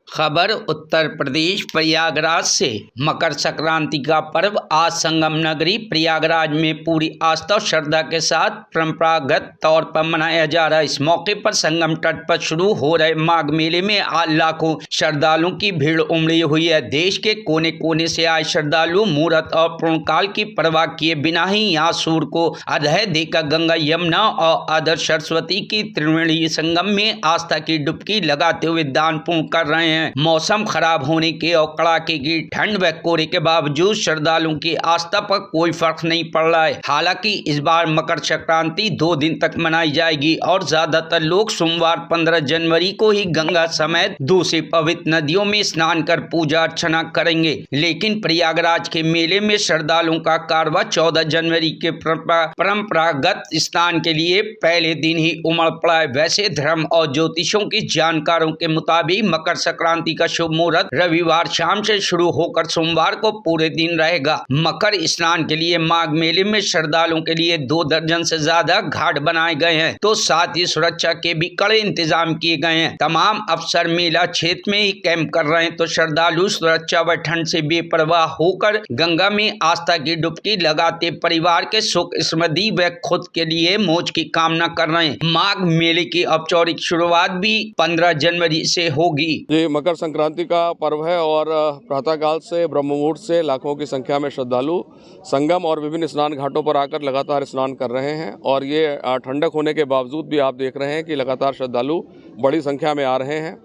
खबर उत्तर प्रदेश प्रयागराज से। मकर संक्रांति का पर्व आज संगम नगरी प्रयागराज में पूरी आस्था और श्रद्धा के साथ परंपरागत तौर पर मनाया जा रहा है। इस मौके पर संगम तट पर शुरू हो रहे माघ मेले में आज लाखों श्रद्धालुओं की भीड़ उमड़ी हुई है। देश के कोने कोने से आए श्रद्धालु मुहूर्त और पूर्णकाल की परवाह किए बिना ही यहाँ सूर्य को अर्घ्य देकर गंगा, यमुना और अधर सरस्वती की त्रिवेणी संगम में आस्था की डुबकी लगाते हुए दान पुण्य कर रहे हैं। मौसम खराब होने के और कड़ाके की ठंड व कोहरे के बावजूद श्रद्धालुओं की आस्था पर कोई फर्क नहीं पड़ रहा है। हालांकि इस बार मकर संक्रांति 2 दिन तक मनाई जाएगी और ज्यादातर लोग सोमवार 15 जनवरी को ही गंगा समेत दूसरी पवित्र नदियों में स्नान कर पूजा अर्चना करेंगे। लेकिन प्रयागराज के मेले में श्रद्धालुओं का कारवां 14 जनवरी के परंपरागत स्नान के लिए पहले दिन ही उमड़ पड़ा है। वैसे धर्म और ज्योतिषों की जानकारों के मुताबिक मकर संक्रांति का शुभ मुहूर्त रविवार शाम से शुरू होकर सोमवार को पूरे दिन रहेगा। मकर स्नान के लिए माघ मेले में श्रद्धालुओं के लिए 2 दर्जन से ज्यादा घाट बनाए गए हैं, तो साथ ही सुरक्षा के भी कड़े इंतजाम किए गए हैं। तमाम अफसर मेला क्षेत्र में ही कैंप कर रहे हैं, तो श्रद्धालु सुरक्षा व ठंड से बेपरवाह होकर गंगा में आस्था की डुबकी लगाते परिवार के सुख समृद्धि व खुद के लिए मौज की कामना कर रहे हैं। माघ मेले की औपचारिक शुरुआत भी 15 जनवरी से होगी। ये मकर संक्रांति का पर्व है और प्रातःकाल से ब्रह्म मुहूर्त से लाखों की संख्या में श्रद्धालु संगम और विभिन्न स्नान घाटों पर आकर लगातार स्नान कर रहे हैं। और ये ठंडक होने के बावजूद भी आप देख रहे हैं कि लगातार श्रद्धालु बड़ी संख्या में आ रहे हैं।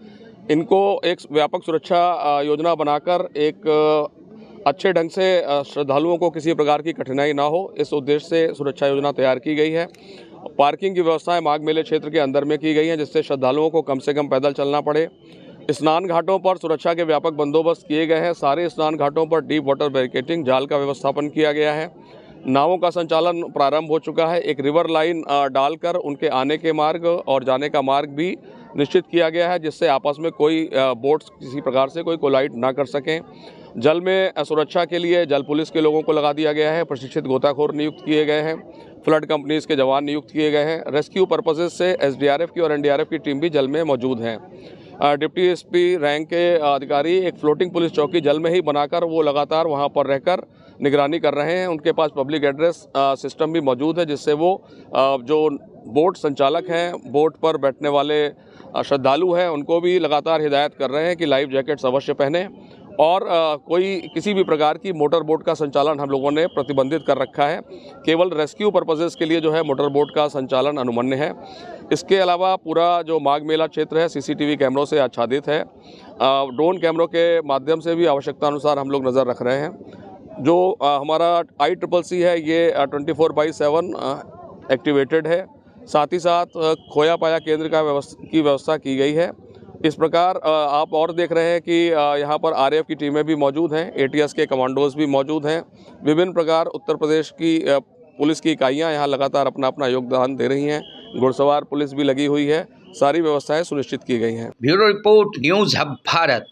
इनको एक व्यापक सुरक्षा योजना बनाकर एक अच्छे ढंग से श्रद्धालुओं को किसी प्रकार की कठिनाई ना हो, इस उद्देश्य से सुरक्षा योजना तैयार की गई है। पार्किंग की व्यवस्थाएं माघ मेले क्षेत्र के अंदर में की गई हैं, जिससे श्रद्धालुओं को कम से कम पैदल चलना पड़े। स्नान घाटों पर सुरक्षा के व्यापक बंदोबस्त किए गए हैं। सारे स्नान घाटों पर डीप वाटर बैरिकेडिंग जाल का व्यवस्थापन किया गया है। नावों का संचालन प्रारंभ हो चुका है। एक रिवर लाइन डालकर उनके आने के मार्ग और जाने का मार्ग भी निश्चित किया गया है, जिससे आपस में कोई बोट्स किसी प्रकार से कोई कोलाइड ना कर सकें। जल में सुरक्षा के लिए जल पुलिस के लोगों को लगा दिया गया है। प्रशिक्षित गोताखोर नियुक्त किए गए हैं। फ्लड कंपनीज के जवान नियुक्त किए गए हैं। रेस्क्यू पर्पसेज से एसडीआरएफ की और एनडीआरएफ की टीम भी जल में मौजूद हैं। डिप्टी एसपी रैंक के अधिकारी एक फ्लोटिंग पुलिस चौकी जल में ही बनाकर वो लगातार वहां पर रहकर निगरानी कर रहे हैं। उनके पास पब्लिक एड्रेस सिस्टम भी मौजूद है, जिससे वो जो बोट संचालक हैं, बोट पर बैठने वाले श्रद्धालु हैं, उनको भी लगातार हिदायत कर रहे हैं कि लाइफ जैकेट्स अवश्य पहने। और कोई किसी भी प्रकार की मोटर बोट का संचालन हम लोगों ने प्रतिबंधित कर रखा है। केवल रेस्क्यू पर्पसेस के लिए जो है मोटर बोट का संचालन अनुमन्य है। इसके अलावा पूरा जो माघ मेला क्षेत्र है सीसीटीवी कैमरों से आच्छादित है। ड्रोन कैमरों के माध्यम से भी आवश्यकता अनुसार हम लोग नज़र रख रहे हैं। जो हमारा ICCC है ये 24/7 एक्टिवेटेड है। साथ ही साथ खोया पाया केंद्र की व्यवस्था की गई है। इस प्रकार आप और देख रहे हैं कि यहाँ पर RAF की टीमें भी मौजूद हैं, ATS के कमांडोज भी मौजूद हैं। विभिन्न प्रकार उत्तर प्रदेश की पुलिस की इकाइयाँ यहाँ लगातार अपना अपना योगदान दे रही हैं। घुड़सवार पुलिस भी लगी हुई है। सारी व्यवस्थाएं सुनिश्चित की गई हैं। Bureau report, news hub Bharat.